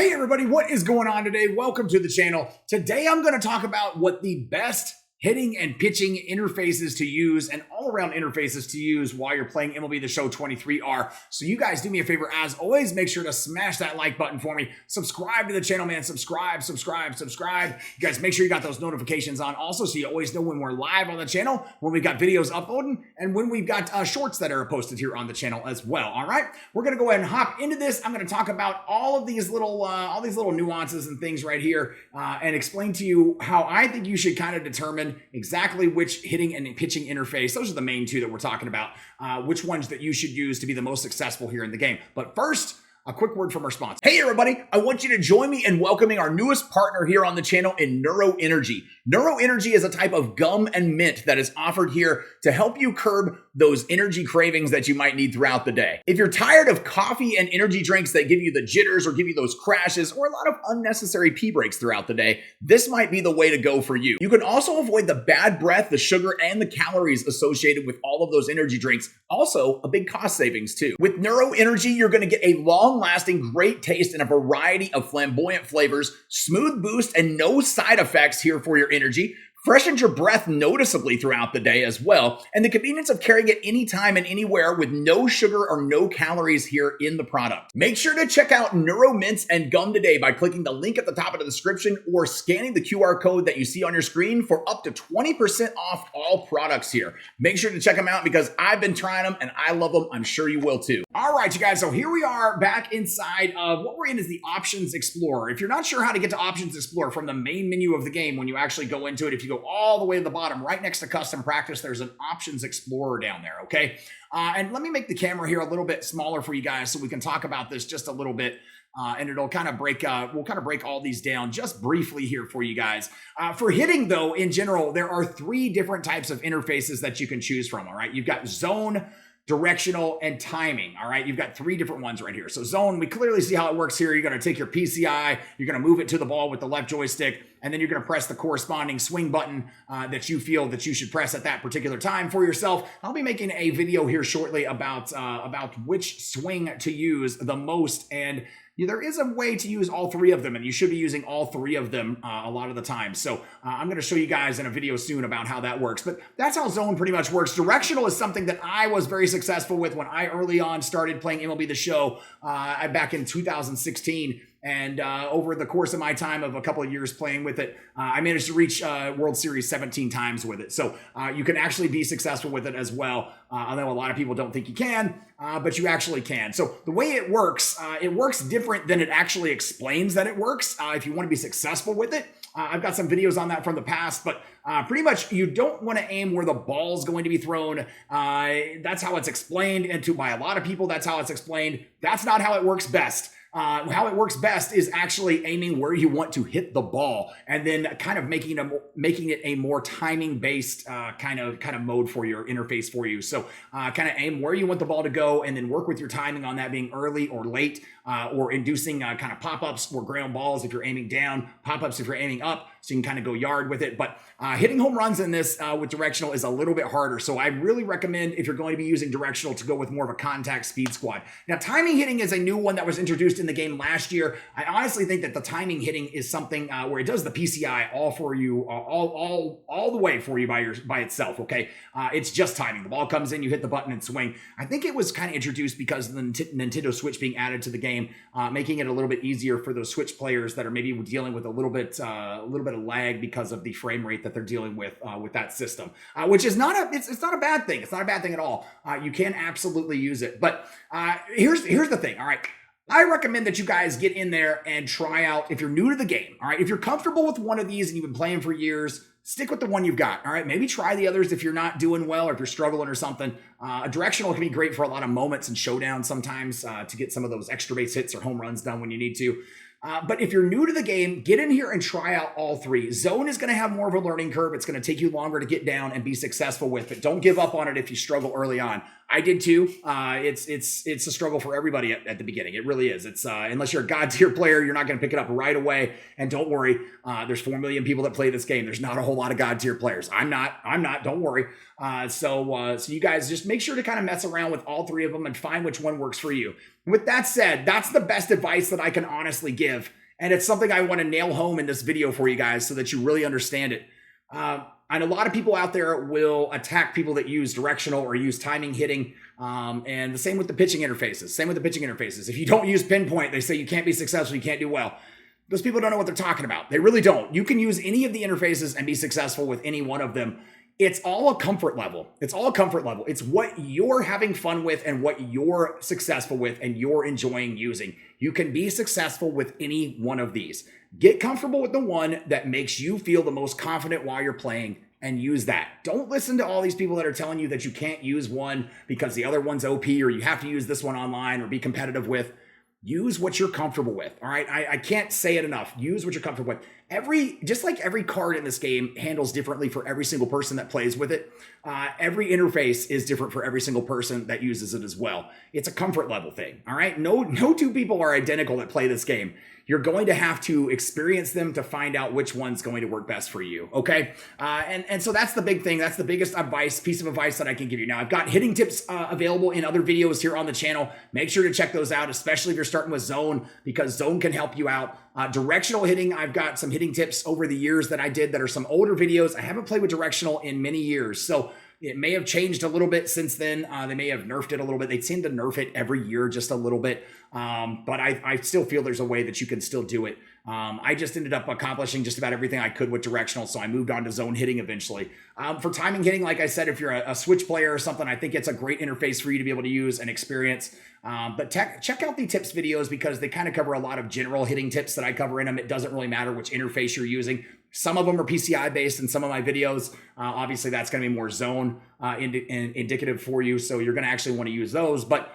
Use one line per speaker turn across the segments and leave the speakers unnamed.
Hey everybody, what is going on today? Welcome to the channel. Today I'm going to talk about what the best hitting and pitching interfaces to use and all-around interfaces to use while you're playing MLB The Show 23 are. So you guys do me a favor, as always, make sure to smash that like button for me. Subscribe to the channel, man. Subscribe. You guys make sure you got those notifications on also so you always know when we're live on the channel, when we've got videos uploading, and when we've got shorts that are posted here on the channel as well. All right, we're going to go ahead and hop into this. I'm going to talk about all of these little nuances and things right here and explain to you how I think you should kind of determine exactly which hitting and pitching interface, those are the main two that we're talking about, which ones that you should use to be the most successful here in the game. But first, a quick word from our sponsor. Hey everybody, I want you to join me in welcoming our newest partner here on the channel in Neuro Energy. Neuro Energy is a type of gum and mint that is offered here to help you curb those energy cravings that you might need throughout the day. If you're tired of coffee and energy drinks that give you the jitters or give you those crashes or a lot of unnecessary pee breaks throughout the day, this might be the way to go for you. You can also avoid the bad breath, the sugar, and the calories associated with all of those energy drinks. Also, a big cost savings too. With Neuro Energy, you're going to get a long-lasting, great taste in a variety of flamboyant flavors, smooth boost, and no side effects here for your energy. Freshens your breath noticeably throughout the day as well, and the convenience of carrying it anytime and anywhere with no sugar or no calories here in the product. Make sure to check out Neuro Mints and Gum today by clicking the link at the top of the description or scanning the QR code that you see on your screen for up to 20% off all products here. Make sure to check them out because I've been trying them and I love them. I'm sure you will too. All right, you guys, so here we are back inside of what we're in is the Options Explorer. If you're not sure how to get to Options Explorer from the main menu of the game when you actually go into it, if you go all the way to the bottom, right next to Custom Practice, there's an Options Explorer down there, okay? And let me make the camera here a little bit smaller for you guys so we can talk about this just a little bit. And it'll kind of break, we'll kind of break all these down just briefly here for you guys. For hitting though, in general, there are three different types of interfaces that you can choose from, all right? You've got zone, directional, and timing. All right, you've got three different ones right here. So zone, we clearly see how it works here. You're going to take your PCI, you're going to move it to the ball with the left joystick, and then you're going to press the corresponding swing button that you feel that you should press at that particular time for yourself. I'll be making a video here shortly about which swing to use the most, and there is a way to use all three of them, and you should be using all three of them a lot of the time. So I'm going to show you guys in a video soon about how that works. But that's how zone pretty much works. Directional is something that I was very successful with when I early on started playing MLB The Show back in 2016. And over the course of my time of a couple of years playing with it, I managed to reach World Series 17 times with it. So you can actually be successful with it as well. I know a lot of people don't think you can, but you actually can. So the way it works different than it actually explains that it works. If you want to be successful with it, I've got some videos on that from the past, but pretty much you don't want to aim where the ball's going to be thrown. That's how it's explained, and by a lot of people, that's how it's explained. That's not how it works best. How it works best is actually aiming where you want to hit the ball, and then kind of making it a more timing based kind of mode for your interface for you. So kind of aim where you want the ball to go, and then work with your timing on that being early or late, or inducing kind of pop-ups or ground balls if you're aiming down, pop-ups if you're aiming up, so you can kind of go yard with it. But hitting home runs in this with directional is a little bit harder. So I really recommend, if you're going to be using directional, to go with more of a contact speed squad. Now, timing hitting is a new one that was introduced in the game last year. I honestly think that the timing hitting is something where it does the PCI all for you, all the way for you by itself. Okay, it's just timing. The ball comes in, you hit the button and swing. I think it was kind of introduced because of the Nintendo Switch being added to the game, making it a little bit easier for those Switch players that are maybe dealing with a little bit of lag because of the frame rate that they're dealing with that system, which is not it's not a bad thing. It's not a bad thing at all. You can absolutely use it. But here's the thing. All right. I recommend that you guys get in there and try out, if you're new to the game, all right, if you're comfortable with one of these and you've been playing for years, stick with the one you've got, all right? Maybe try the others if you're not doing well or if you're struggling or something. A directional can be great for a lot of moments and showdowns sometimes to get some of those extra base hits or home runs done when you need to. But if you're new to the game, get in here and try out all three. Zone is going to have more of a learning curve. It's going to take you longer to get down and be successful with it. Don't give up on it if you struggle early on. I did too. It's a struggle for everybody at the beginning. It really is. It's unless you're a god tier player, you're not going to pick it up right away. And don't worry, there's 4 million people that play this game. There's not a whole lot of god tier players. I'm not. Don't worry. So you guys just make sure to kind of mess around with all three of them and find which one works for you. With that said, that's the best advice that I can honestly give. And it's something I want to nail home in this video for you guys so that you really understand it. And a lot of people out there will attack people that use directional or use timing hitting. And the same with the pitching interfaces. If you don't use pinpoint, they say you can't be successful, you can't do well. Those people don't know what they're talking about. They really don't. You can use any of the interfaces and be successful with any one of them. It's all a comfort level. It's what you're having fun with and what you're successful with and you're enjoying using. You can be successful with any one of these. Get comfortable with the one that makes you feel the most confident while you're playing and use that. Don't listen to all these people that are telling you that you can't use one because the other one's OP or you have to use this one online or be competitive with. Use what you're comfortable with. All right. I can't say it enough. Use what you're comfortable with. Just like every card in this game handles differently for every single person that plays with it. Every interface is different for every single person that uses it as well. It's a comfort level thing. All right. No two people are identical that play this game. You're going to have to experience them to find out which one's going to work best for you. Okay. And so that's the big thing. That's the biggest piece of advice that I can give you. Now I've got hitting tips available in other videos here on the channel. Make sure to check those out, especially if you're starting with zone, because zone can help you out. Directional hitting, I've got some hitting tips over the years that I did that are some older videos. I haven't played with directional in many years. So it may have changed a little bit since then. They may have nerfed it a little bit. They tend to nerf it every year just a little bit. But I still feel there's a way that you can still do it. I just ended up accomplishing just about everything I could with directional, so I moved on to zone hitting eventually. For timing hitting, like I said, if you're a switch player or something, I think it's a great interface for you to be able to use and experience. But check out the tips videos because they kind of cover a lot of general hitting tips that I cover in them. It doesn't really matter which interface you're using. Some of them are PCI based in some of my videos. Obviously, that's going to be more zone indicative for you, so you're going to actually want to use those. But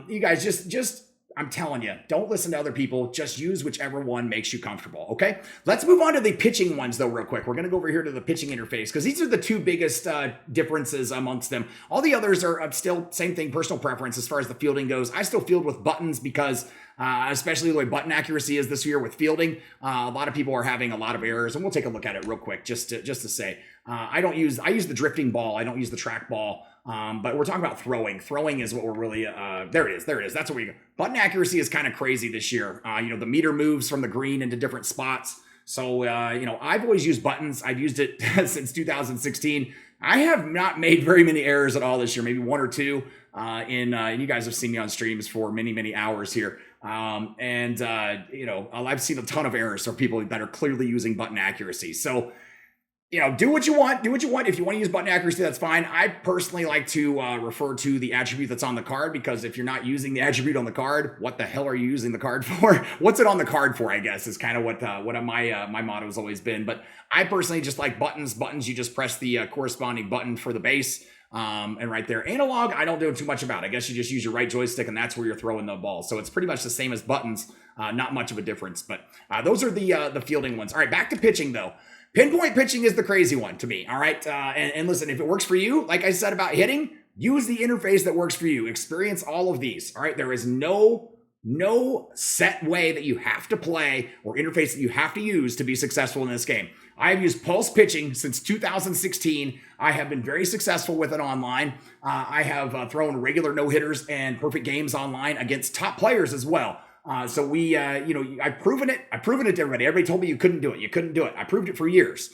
you guys just I'm telling you, don't listen to other people. Just use whichever one makes you comfortable, okay? Let's move on to the pitching ones, though, real quick. We're going to go over here to the pitching interface because these are the two biggest differences amongst them. All the others are still same thing, personal preference as far as the fielding goes. I still field with buttons because especially the way button accuracy is this year with fielding, a lot of people are having a lot of errors, and we'll take a look at it real quick just to say. I use the drifting ball. I don't use the track ball. But we're talking about throwing. Throwing is what we're really, there it is. That's what we go. Button accuracy is kind of crazy this year. The meter moves from the green into different spots. So, I've always used buttons. I've used it since 2016. I have not made very many errors at all this year, maybe one or two, and you guys have seen me on streams for many, many hours here. I've seen a ton of errors for people that are clearly using button accuracy. So, do what you want. If you want to use button accuracy, that's fine. I personally like to refer to the attribute that's on the card because if you're not using the attribute on the card, what the hell are you using the card for? What's it on the card for, I guess, is kind of what my motto has always been. But I personally just like buttons. Buttons, you just press the corresponding button for the base. And right there, analog, I don't do too much about. I guess you just use your right joystick and that's where you're throwing the ball. So it's pretty much the same as buttons. Not much of a difference, but those are the fielding ones. All right, back to pitching though. Pinpoint pitching is the crazy one to me, all right? And listen, if it works for you, like I said about hitting, use the interface that works for you. Experience all of these, all right? There is no set way that you have to play or interface that you have to use to be successful in this game. I have used pulse pitching since 2016. I have been very successful with it online. I have thrown regular no-hitters and perfect games online against top players as well. I've proven it. I've proven it to everybody. Everybody told me you couldn't do it. You couldn't do it. I proved it for years.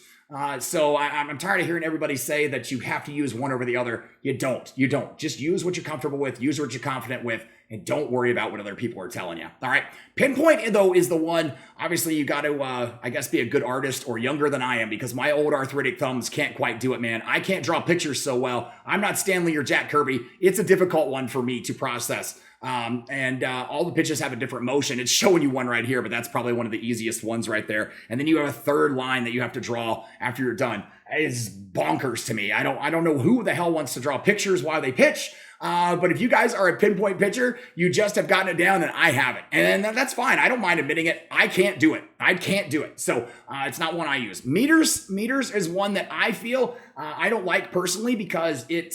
So I'm tired of hearing everybody say that you have to use one over the other. You don't. Just use what you're comfortable with. Use what you're confident with. And don't worry about what other people are telling you. All right. Pinpoint, though, is the one. Obviously, you got to, be a good artist or younger than I am because my old arthritic thumbs can't quite do it, man. I can't draw pictures so well. I'm not Stanley or Jack Kirby. It's a difficult one for me to process. All the pitches have a different motion. It's showing you one right here, but that's probably one of the easiest ones right there. And then you have a third line that you have to draw after you're done. It's bonkers to me. I don't know who the hell wants to draw pictures while they pitch. But if you guys are a pinpoint pitcher, you just have gotten it down and I haven't. And that's fine. I don't mind admitting it. I can't do it. So it's not one I use. Meters is one that I feel I don't like personally because it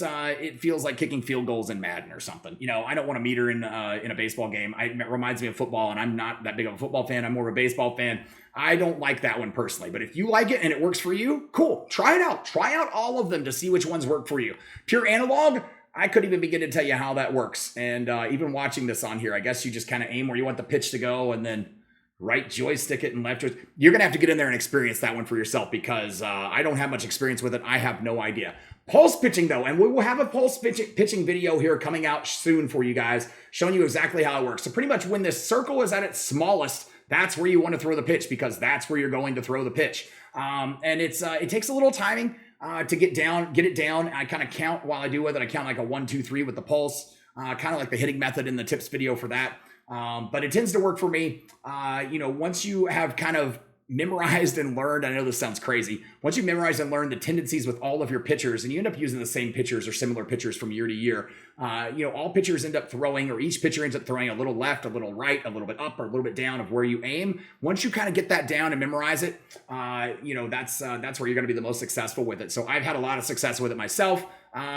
feels like kicking field goals in Madden or something. I don't want a meter in a baseball game. It reminds me of football, and I'm not that big of a football fan. I'm more of a baseball fan. I don't like that one personally, but if you like it and it works for you, cool. Try it out. Try out all of them to see which ones work for you. Pure analog, I couldn't even begin to tell you how that works. And even watching this on here, I guess you just kind of aim where you want the pitch to go and then right joystick it and left joystick. You're going to have to get in there and experience that one for yourself because I don't have much experience with it. I have no idea. Pulse pitching though, and we will have a pulse pitching video here coming out soon for you guys, showing you exactly how it works. So pretty much when this circle is at its smallest, that's where you want to throw the pitch because that's where you're going to throw the pitch. And it takes a little timing to get it down. I kind of count while I do with it. I count like a 1, 2, 3 with the pulse, kind of like the hitting method in the tips video for that. But it tends to work for me. Once you have kind of memorized and learned, I know this sounds crazy. Once you memorize and learn the tendencies with all of your pitchers, and you end up using the same pitchers or similar pitchers from year to year, all pitchers end up throwing, or each pitcher ends up throwing a little left, a little right, a little bit up, or a little bit down of where you aim. Once you kind of get that down and memorize it, that's where you're going to be the most successful with it. So I've had a lot of success with it myself.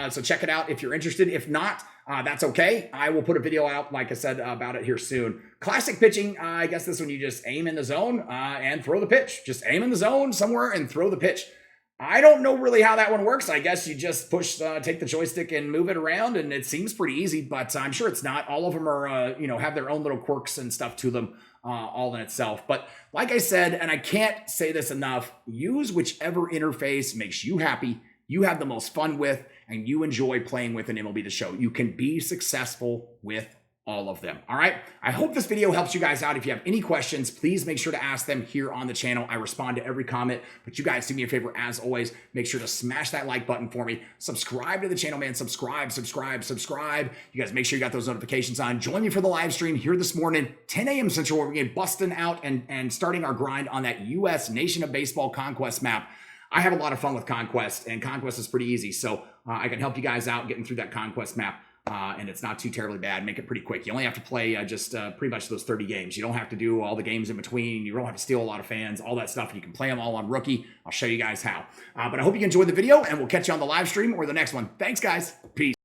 So check it out if you're interested. If not, that's okay. I will put a video out, like I said, about it here soon. Classic pitching, I guess this one you just aim in the zone and throw the pitch. Just aim in the zone somewhere and throw the pitch. I don't know really how that one works. I guess you just take the joystick and move it around, and it seems pretty easy, but I'm sure it's not. All of them are, have their own little quirks and stuff to them all in itself. But like I said, and I can't say this enough, use whichever interface makes you happy, you have the most fun with, and you enjoy playing with an MLB The Show. You can be successful with all of them. All right. I hope this video helps you guys out. If you have any questions, please make sure to ask them here on the channel. I respond to every comment, but you guys do me a favor as always, make sure to smash that like button for me. Subscribe to the channel, man. Subscribe. You guys make sure you got those notifications on. Join me for the live stream here this morning, 10 a.m. Central, where we're going to be busting out and starting our grind on that U.S. Nation of Baseball Conquest map. I have a lot of fun with Conquest, and Conquest is pretty easy. So I can help you guys out getting through that Conquest map. And it's not too terribly bad. Make it pretty quick. You only have to play pretty much those 30 games. You don't have to do all the games in between. You don't have to steal a lot of fans, all that stuff. You can play them all on Rookie. I'll show you guys how. But I hope you enjoyed the video, and we'll catch you on the live stream or the next one. Thanks, guys. Peace.